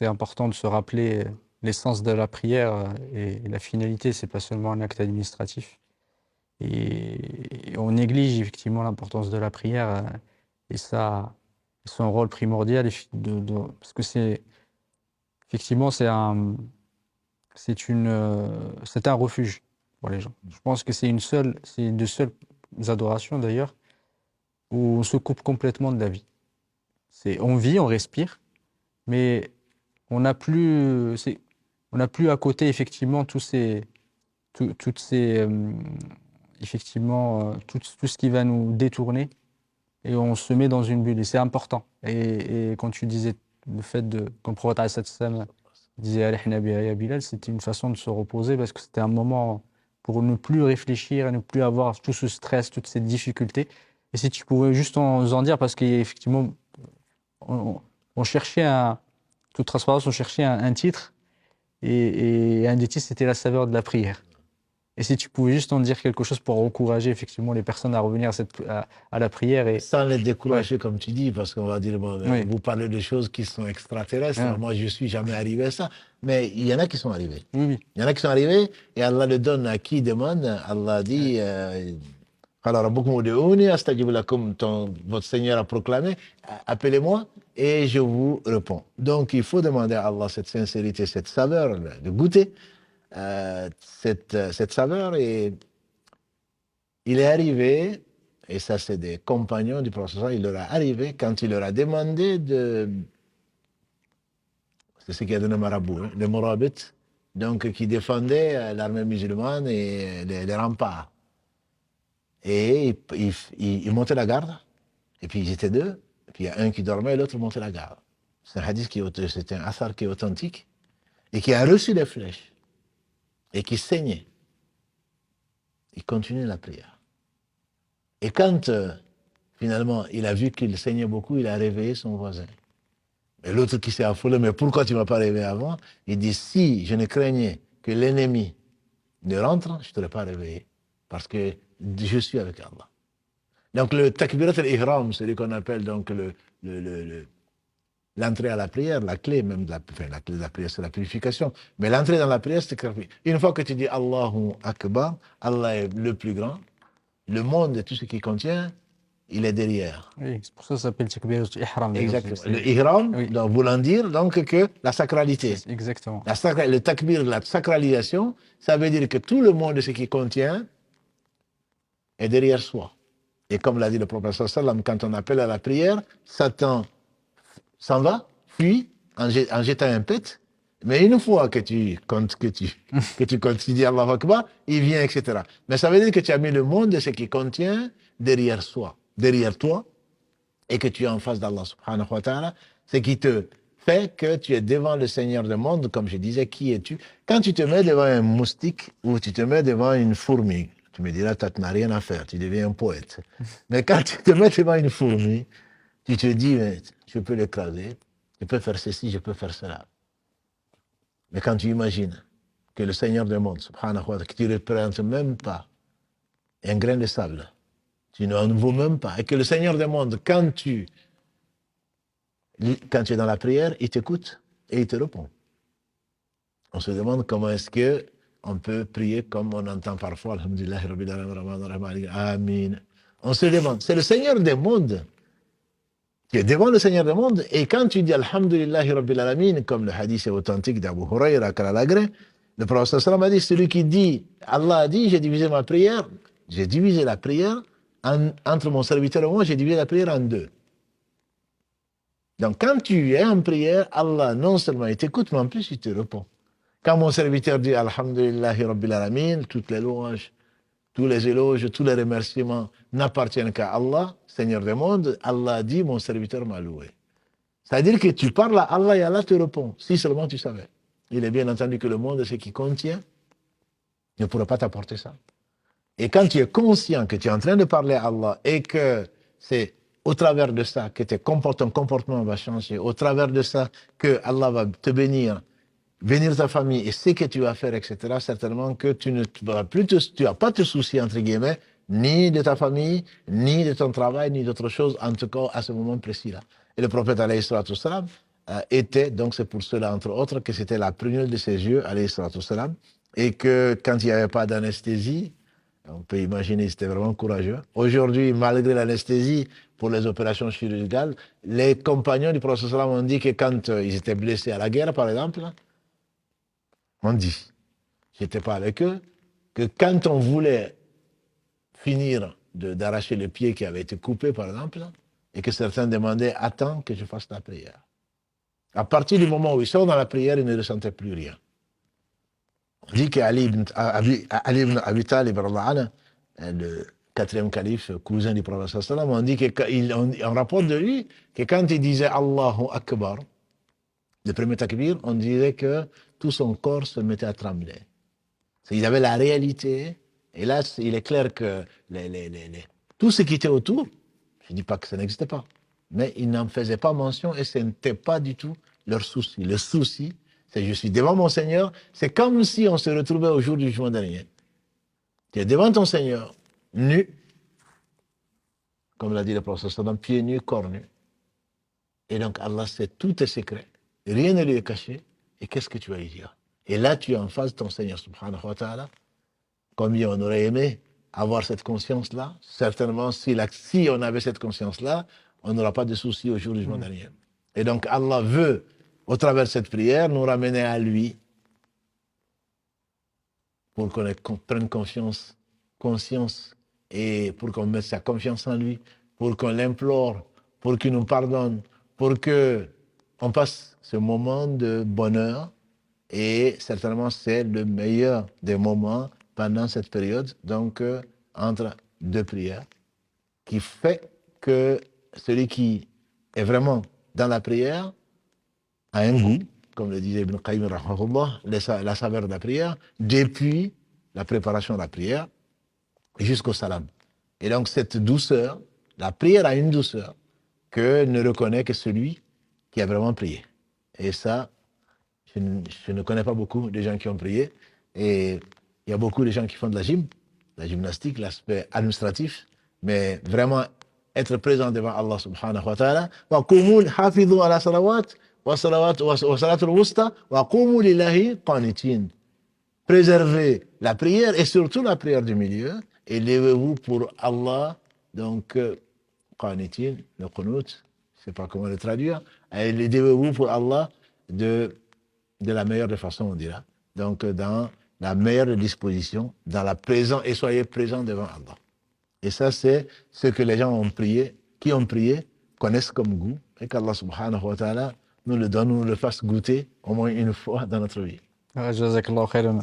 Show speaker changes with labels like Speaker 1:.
Speaker 1: c'est important de se rappeler l'essence de la prière et la finalité, c'est pas seulement un acte administratif. Et on néglige effectivement l'importance de la prière et ça, son rôle primordial, parce que c'est effectivement c'est un refuge pour les gens. Je pense que c'est une des seules adorations d'ailleurs où on se coupe complètement de la vie. On vit, on respire, mais on n'a plus, on n'a plus à côté effectivement toutes ces, effectivement, tout ce qui va nous détourner et on se met dans une bulle et c'est important. Et quand tu disais le fait comme le prophète sallam disait Arihna biha ya Bilal, c'était une façon de se reposer parce que c'était un moment pour ne plus réfléchir et ne plus avoir tout ce stress, toutes ces difficultés. Et si tu pouvais juste nous en dire, parce qu'effectivement, on cherchait toute transparence, on cherchait un titre et un des titres, c'était la saveur de la prière. Et si tu pouvais juste en dire quelque chose pour encourager effectivement les personnes à revenir à la prière.
Speaker 2: Sans les décourager, comme tu dis, parce qu'on va dire, bon, vous parlez de choses qui sont extraterrestres. Moi, je ne suis jamais arrivé à ça. Mais il y en a qui sont arrivés.
Speaker 1: Oui.
Speaker 2: Il y en a qui sont arrivés et Allah le donne à qui demande. Allah dit alors, votre Seigneur a proclamé, appelez-moi et je vous réponds. Donc, il faut demander à Allah cette sincérité, cette saveur, de goûter cette saveur. Et il est arrivé, et ça c'est des compagnons du prophète, il leur est arrivé quand il leur a demandé c'est ce qui a donné marabout, le Morabit, donc qui défendait l'armée musulmane et les remparts. Et ils montaient la garde, et puis ils étaient deux, et puis il y a un qui dormait et l'autre montait la garde. C'est un hadith c'est un athar qui est authentique, et qui a reçu les flèches, et qui saignait. Il continuait la prière. Et quand, finalement, il a vu qu'il saignait beaucoup, il a réveillé son voisin. Et l'autre qui s'est affolé, mais pourquoi tu ne m'as pas réveillé avant? Il dit, si je ne craignais que l'ennemi ne rentre, je ne t'aurais pas réveillé. Parce que je suis avec Allah. Donc le takbirat al-ihram, c'est ce qu'on appelle donc l'entrée à la prière, la clé même de la clé de la prière, c'est la purification. Mais l'entrée dans la prière, c'est une fois que tu dis Allahu Akbar, Allah est le plus grand, le monde et tout ce qu'il contient, il est derrière.
Speaker 1: Oui, c'est pour ça que ça s'appelle takbirat al-ihram.
Speaker 2: Exactement. Le ihram, oui. Donc, voulant dire donc que la sacralité.
Speaker 1: Exactement.
Speaker 2: Le takbir, la sacralisation, ça veut dire que tout le monde de ce qu'il contient est derrière soi. Et comme l'a dit le prophète sallam, quand on appelle à la prière, Satan s'en va, fuit, en jetant un pet, mais une fois que tu dis Allahu Akbar, il vient, etc. Mais ça veut dire que tu as mis le monde de ce qui contient derrière toi, et que tu es en face d'Allah subhanahu wa ta'ala, ce qui te fait que tu es devant le Seigneur du monde, comme je disais, qui es-tu? Quand tu te mets devant un moustique ou tu te mets devant une fourmi, tu me diras, tu n'as rien à faire, tu deviens un poète. Mais quand tu te mets devant une fourmi, tu te dis, mais je peux l'écraser, je peux faire ceci, je peux faire cela. Mais quand tu imagines que le Seigneur du monde, subhanahu wa ta'ala, que tu ne représentes même pas un grain de sable, tu n'en vaux même pas, et que le Seigneur du monde, quand tu es dans la prière, il t'écoute et il te répond. On se demande comment est-ce que on peut prier comme on entend parfois, Alhamdulillah, Rabbil Alamin, Amin. On se demande, c'est le Seigneur des mondes. Tu es devant le Seigneur des mondes, et quand tu dis Alhamdulillah, Rabbil Alamin, comme le hadith est authentique d'Abu Huraira, le prophète sallam a dit, celui qui dit, Allah a dit, j'ai divisé la prière, entre mon serviteur et moi, j'ai divisé la prière en deux. Donc quand tu es en prière, Allah non seulement il t'écoute, mais en plus il te répond. Quand mon serviteur dit Alhamdulillahi Rabbil Alamin, toutes les louanges, tous les éloges, tous les remerciements n'appartiennent qu'à Allah, Seigneur des mondes, Allah dit, mon serviteur m'a loué. C'est-à-dire que tu parles à Allah et Allah te répond, si seulement tu savais. Il est bien entendu que le monde, ce qui contient, ne pourra pas t'apporter ça. Et quand tu es conscient que tu es en train de parler à Allah et que c'est au travers de ça que ton comportement va changer, au travers de ça que Allah va te bénir ta famille et ce que tu vas faire, etc., certainement que tu ne vas plus tu vas pas te soucier, entre guillemets, ni de ta famille, ni de ton travail, ni d'autre chose, en tout cas à ce moment précis-là. Et le prophète, alayhi salatu wassalam, était, donc c'est pour cela, entre autres, que c'était la prunelle de ses yeux, alayhi salatu wassalam, et que quand il n'y avait pas d'anesthésie, on peut imaginer, c'était vraiment courageux. Aujourd'hui, malgré l'anesthésie pour les opérations chirurgicales, les compagnons du prophète sallam ont dit que quand ils étaient blessés à la guerre, par exemple, on dit, j'étais pas avec eux, que quand on voulait finir d'arracher le pied qui avait été coupé, par exemple, et que certains demandaient, attends que je fasse la prière. À partir du moment où ils sont dans la prière, ils ne ressentent plus rien. On dit qu'Ali ibn Abi Talib, le quatrième calife, cousin du prophète sallam, on dit on rapporte de lui que quand il disait Allahu Akbar, le premier takbir, on dirait que tout son corps se mettait à trembler. Il avait la réalité, et là, il est clair que tout ce qui était autour, je ne dis pas que ça n'existait pas, mais ils n'en faisaient pas mention et ce n'était pas du tout leur souci. Le souci, c'est je suis devant mon Seigneur, c'est comme si on se retrouvait au jour du jugement dernier. Tu es devant ton Seigneur, nu, comme l'a dit le prophète, pieds nus, corps nus. Et donc Allah sait tous tes secrets, rien ne lui est caché, et qu'est-ce que tu vas y dire? Et là, tu es en face de ton Seigneur, subhanahu wa ta'ala. Combien on aurait aimé avoir cette conscience-là? Certainement, si on avait cette conscience-là, on n'aura pas de soucis au jour du jugement dernier. Et donc, Allah veut, au travers de cette prière, nous ramener à lui pour qu'on prenne conscience et pour qu'on mette sa confiance en lui, pour qu'on l'implore, pour qu'il nous pardonne, pour qu'on passe ce moment de bonheur. Et certainement, c'est le meilleur des moments pendant cette période, donc entre deux prières, qui fait que celui qui est vraiment dans la prière a un goût, comme le disait Ibn Qayyim, la saveur de la prière, depuis la préparation de la prière jusqu'au salam. Et donc cette douceur, la prière a une douceur que ne reconnaît que celui qui a vraiment prié. Et ça, je ne connais pas beaucoup de gens qui ont prié. Et il y a beaucoup de gens qui font de la gymnastique, l'aspect administratif, mais vraiment être présent devant Allah subhanahu wa ta'ala. Wa qumul hafidhu ala salawat wa salatul wusta wa qumu lillahi qanitin. Préservez la prière et surtout la prière du milieu et levez-vous pour Allah. Donc, qanitin, le qunut, je ne sais pas comment le traduire, et levez-vous pour Allah de la meilleure des façons, on dira. Donc, dans la meilleure disposition, dans la présence, et soyez présents devant Allah. Et ça, c'est ce que les gens ont prié, qui ont prié, connaissent comme goût, et qu'Allah subhanahu wa ta'ala nous le donne, nous le fasse goûter au moins une fois dans notre vie.
Speaker 1: Jazakallah khairan.